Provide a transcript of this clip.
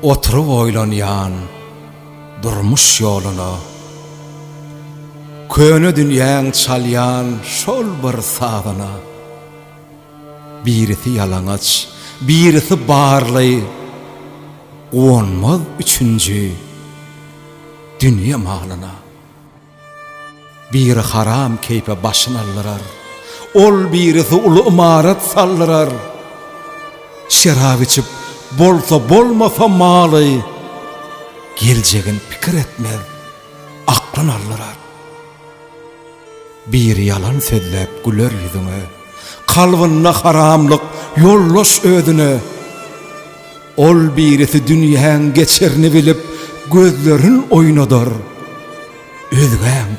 oturup oýlanýan durmuş ýoluna, köne dünýäň çalýan şol bir sazyna, birisi ýalaňaç, birisi barly, gonmaz üçünji dünýä malyna. Biri haram keype başyny aldyrar, ol birisi uly imarat saldyrar. Şerap içip bolsa bolmasa maly, geljegin pikir etmez, aklyn aldyrar. Biri yalan sözläp güler ýüzüne, kalbyna haramlyk yollaş ödüne. Ol birisi dünýäň geçerini bilip gözlerin oýnadar, özgäň